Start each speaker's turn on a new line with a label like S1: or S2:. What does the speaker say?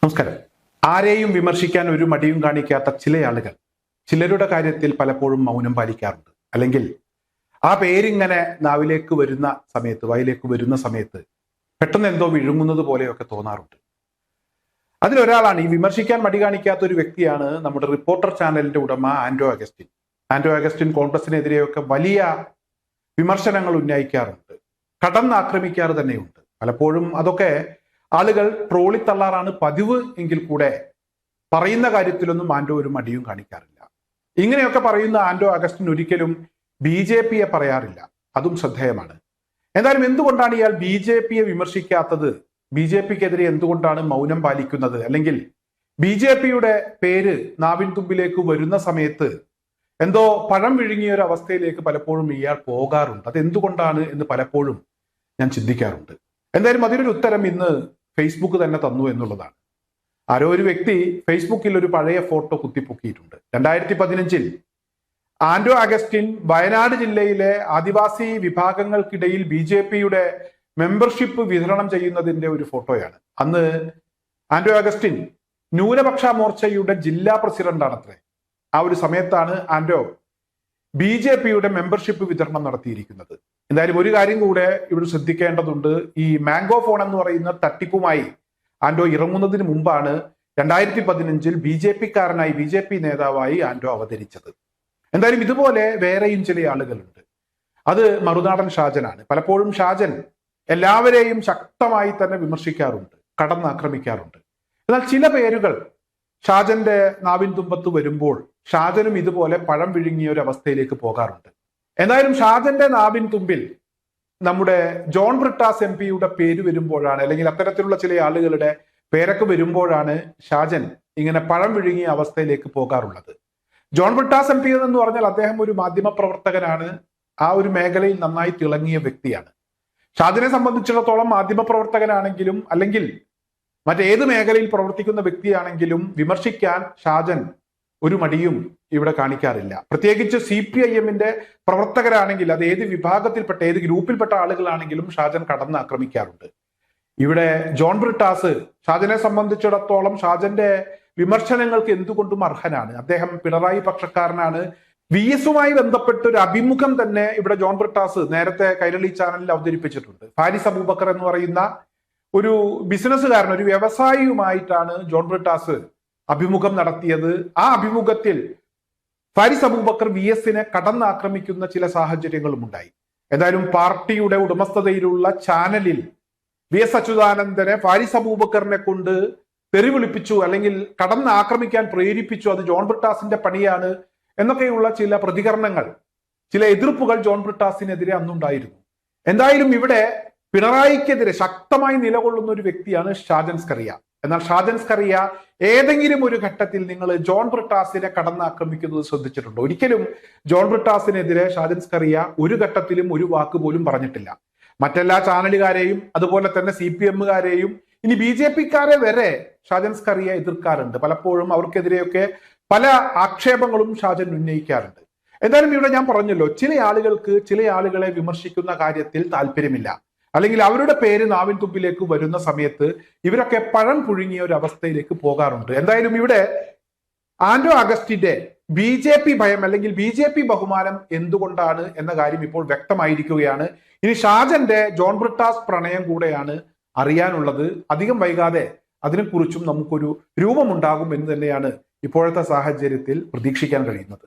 S1: നമസ്കാരം. ആരെയും വിമർശിക്കാൻ ഒരു മടിയും കാണിക്കാത്ത ചില ആളുകൾ ചിലരുടെ കാര്യത്തിൽ പലപ്പോഴും മൗനം പാലിക്കാറുണ്ട്. അല്ലെങ്കിൽ ആ പേരിങ്ങനെ നാവിലേക്ക് വരുന്ന സമയത്ത്, വായിലേക്ക് വരുന്ന സമയത്ത് പെട്ടെന്ന് എന്തോ വിഴുങ്ങുന്നത് പോലെയൊക്കെ തോന്നാറുണ്ട്. അതിലൊരാളാണ്, ഈ വിമർശിക്കാൻ മടി കാണിക്കാത്ത ഒരു വ്യക്തിയാണ് നമ്മുടെ റിപ്പോർട്ടർ ചാനലിന്റെ ഉടമ ആന്റോ അഗസ്റ്റിൻ. ആന്റോ അഗസ്റ്റിൻ കോൺഗ്രസിനെതിരെയൊക്കെ വലിയ വിമർശനങ്ങൾ ഉന്നയിക്കാറുണ്ട്, കടന്നാക്രമിക്കാറ് തന്നെയുണ്ട്. പലപ്പോഴും അതൊക്കെ ആളുകൾ ട്രോളിത്തള്ളാറാണ് പതിവ് എങ്കിൽ കൂടെ പറയുന്ന കാര്യത്തിലൊന്നും ആന്റോ ഒരു മടിയും കാണിക്കാറില്ല. ഇങ്ങനെയൊക്കെ പറയുന്ന ആന്റോ അഗസ്റ്റിൻ ഒരിക്കലും BJPയെ പറയാറില്ല. അതും ശ്രദ്ധേയമാണ്. എന്തായാലും എന്തുകൊണ്ടാണ് ഇയാൾ BJPയെ വിമർശിക്കാത്തത്? BJPക്കെതിരെ എന്തുകൊണ്ടാണ് മൗനം പാലിക്കുന്നത്? അല്ലെങ്കിൽ BJPയുടെ പേര് നാവിൻ തുമ്പിലേക്ക് വരുന്ന സമയത്ത് എന്തോ പഴം വിഴുങ്ങിയ ഒരു അവസ്ഥയിലേക്ക് പലപ്പോഴും ഇയാൾ പോകാറുണ്ട്. അത് എന്തുകൊണ്ടാണ് എന്ന് പലപ്പോഴും ഞാൻ ചിന്തിക്കാറുണ്ട്. എന്തായാലും അതിനൊരു ഉത്തരം ഇന്ന് ഫേസ്ബുക്ക് തന്നെ തന്നു എന്നുള്ളതാണ്. ആരോ ഒരു വ്യക്തി ഫേസ്ബുക്കിൽ ഒരു പഴയ ഫോട്ടോ കുത്തിപ്പൊക്കിയിട്ടുണ്ട്. 2015 ആന്റോ അഗസ്റ്റിൻ വയനാട് ജില്ലയിലെ ആദിവാസി വിഭാഗങ്ങൾക്കിടയിൽ BJPയുടെ മെമ്പർഷിപ്പ് വിതരണം ചെയ്യുന്നതിന്റെ ഒരു ഫോട്ടോയാണ്. അന്ന് ആന്റോ അഗസ്റ്റിൻ ന്യൂനപക്ഷ മോർച്ചയുടെ ജില്ലാ പ്രസിഡന്റാണത്രേ. ആ ഒരു സമയത്താണ് ആന്റോ BJPയുടെ മെമ്പർഷിപ്പ് വിതരണം നടത്തിയിരിക്കുന്നത്. എന്തായാലും ഒരു കാര്യം കൂടെ ഇവിടെ ശ്രദ്ധിക്കേണ്ടതുണ്ട്. ഈ മാംഗോ ഫോൺ എന്ന് പറയുന്ന തട്ടിപ്പുമായി ആന്റോ ഇറങ്ങുന്നതിന് മുമ്പാണ് 2015 BJPക്കാരനായി, BJP നേതാവായി ആന്റോ അവതരിച്ചത്. എന്തായാലും ഇതുപോലെ വേറെയും ചില ആളുകളുണ്ട്. അത് മറുനാടൻ ഷാജനാണ്. പലപ്പോഴും ഷാജൻ എല്ലാവരെയും ശക്തമായി തന്നെ വിമർശിക്കാറുണ്ട്, കടന്നാക്രമിക്കാറുണ്ട്. എന്നാൽ ചില പേരുകൾ ഷാജന്റെ നാവിൻ തുമ്പത്ത് വരുമ്പോൾ ഷാജനും ഇതുപോലെ പഴം വിഴുങ്ങിയ ഒരു അവസ്ഥയിലേക്ക് പോകാറുണ്ട്. എന്തായാലും ഷാജന്റെ നാവിൻ തുമ്പിൽ നമ്മുടെ ജോൺ ബ്രിട്ടാസ് MP പേര് വരുമ്പോഴാണ്, അല്ലെങ്കിൽ അത്തരത്തിലുള്ള ചില ആളുകളുടെ പേരൊക്കെ വരുമ്പോഴാണ് ഷാജൻ ഇങ്ങനെ പഴം വിഴുങ്ങിയ അവസ്ഥയിലേക്ക് പോകാറുള്ളത്. ജോൺ ബ്രിട്ടാസ് MP എന്ന് പറഞ്ഞാൽ അദ്ദേഹം ഒരു മാധ്യമ പ്രവർത്തകനാണ്. ആ ഒരു മേഖലയിൽ നന്നായി തിളങ്ങിയ വ്യക്തിയാണ്. ഷാജനെ സംബന്ധിച്ചിടത്തോളം മാധ്യമ പ്രവർത്തകനാണെങ്കിലും അല്ലെങ്കിൽ മറ്റേത് മേഖലയിൽ പ്രവർത്തിക്കുന്ന വ്യക്തിയാണെങ്കിലും വിമർശിക്കാൻ ഷാജൻ ഒരു മടിയും ഇവിടെ കാണിക്കാറില്ല. പ്രത്യേകിച്ച് CPIMന്റെ പ്രവർത്തകരാണെങ്കിൽ, അത് ഏത് വിഭാഗത്തിൽപ്പെട്ട, ഏത് ഗ്രൂപ്പിൽപ്പെട്ട ആളുകളാണെങ്കിലും ഷാജൻ കടന്ന് ആക്രമിക്കാറുണ്ട്. ഇവിടെ ജോൺ ബ്രിട്ടാസ് ഷാജനെ സംബന്ധിച്ചിടത്തോളം ഷാജന്റെ വിമർശനങ്ങൾക്ക് എന്തുകൊണ്ടും അർഹനാണ്. അദ്ദേഹം പിണറായി പക്ഷക്കാരനാണ്. VS-മായി ബന്ധപ്പെട്ട ഒരു അഭിമുഖം തന്നെ ഇവിടെ ജോൺ ബ്രിട്ടാസ് നേരത്തെ കൈരളി ചാനലിൽ അവതരിപ്പിച്ചിട്ടുണ്ട്. ഫാരിസ് അബൂബക്കർ എന്ന് പറയുന്ന ഒരു ബിസിനസ്സുകാരൻ, ഒരു വ്യവസായിയുമായിട്ടാണ് ജോൺ ബ്രിട്ടാസ് അഭിമുഖം നടത്തിയത്. ആ അഭിമുഖത്തിൽ ഫാരിസ് അബൂബക്കർ VS-നെ കടന്നാക്രമിക്കുന്ന ചില സാഹചര്യങ്ങളും ഉണ്ടായി. ഏതായാലും പാർട്ടിയുടെ ഉടമസ്ഥതയിലുള്ള ചാനലിൽ VS അച്യുതാനന്ദനെ ഫാരിസ് അബൂബക്കറിനെ കൊണ്ട് തെറി വിളിപ്പിച്ചു, അല്ലെങ്കിൽ കടന്നാക്രമിക്കാൻ പ്രേരിപ്പിച്ചു, അത് ജോൺ ബ്രിട്ടാസിന്റെ പണിയാണ് എന്നൊക്കെയുള്ള ചില പ്രതികരണങ്ങൾ, ചില എതിർപ്പുകൾ ജോൺ ബ്രിട്ടാസിനെതിരെ അന്നുണ്ടായിരുന്നു. എന്തായാലും ഇവിടെ പിണറായിക്കെതിരെ ശക്തമായി നിലകൊള്ളുന്ന ഒരു വ്യക്തിയാണ് ഷാജൻ സ്കറിയ. എന്നാൽ ഷാജൻ സ്കറിയ ഏതെങ്കിലും ഒരു ഘട്ടത്തിൽ നിങ്ങൾ ജോൺ ബ്രിട്ടാസിനെ കടന്നാക്രമിക്കുന്നത് ശ്രദ്ധിച്ചിട്ടുണ്ടോ? ഒരിക്കലും ജോൺ ബ്രിട്ടാസിനെതിരെ ഷാജൻ സ്കറിയ ഒരു ഘട്ടത്തിലും ഒരു വാക്ക് പോലും പറഞ്ഞിട്ടില്ല. മറ്റെല്ലാ ചാനലുകാരെയും അതുപോലെ തന്നെ CPMകാരെയും ഇനി BJPക്കാരെ വരെ ഷാജൻ സ്കറിയ എതിർക്കാറുണ്ട്. പലപ്പോഴും അവർക്കെതിരെയൊക്കെ പല ആക്ഷേപങ്ങളും ഷാജൻ ഉന്നയിക്കാറുണ്ട്. എന്തായാലും ഇവിടെ ഞാൻ പറഞ്ഞല്ലോ, ചില ആളുകൾക്ക് ചില ആളുകളെ വിമർശിക്കുന്ന കാര്യത്തിൽ താല്പര്യമില്ല, അല്ലെങ്കിൽ അവരുടെ പേര് നാവിൻ തുമ്പിലേക്ക് വരുന്ന സമയത്ത് ഇവരൊക്കെ പഴം പുഴുങ്ങിയ ഒരു അവസ്ഥയിലേക്ക് പോകാറുണ്ട്. എന്തായാലും ഇവിടെ ആന്റോ അഗസ്റ്റിന്റെ BJP ഭയം അല്ലെങ്കിൽ BJP ബഹുമാനം എന്തുകൊണ്ടാണ് എന്ന കാര്യം ഇപ്പോൾ വ്യക്തമായിരിക്കുകയാണ്. ഇനി ഷാജന്റെ ജോൺ ബ്രിട്ടാസ് പ്രണയം കൂടെയാണ് അറിയാനുള്ളത്. അധികം വൈകാതെ അതിനെക്കുറിച്ചും നമുക്കൊരു രൂപമുണ്ടാകും എന്ന് തന്നെയാണ് ഇപ്പോഴത്തെ സാഹചര്യത്തിൽ പ്രതീക്ഷിക്കാൻ കഴിയുന്നത്.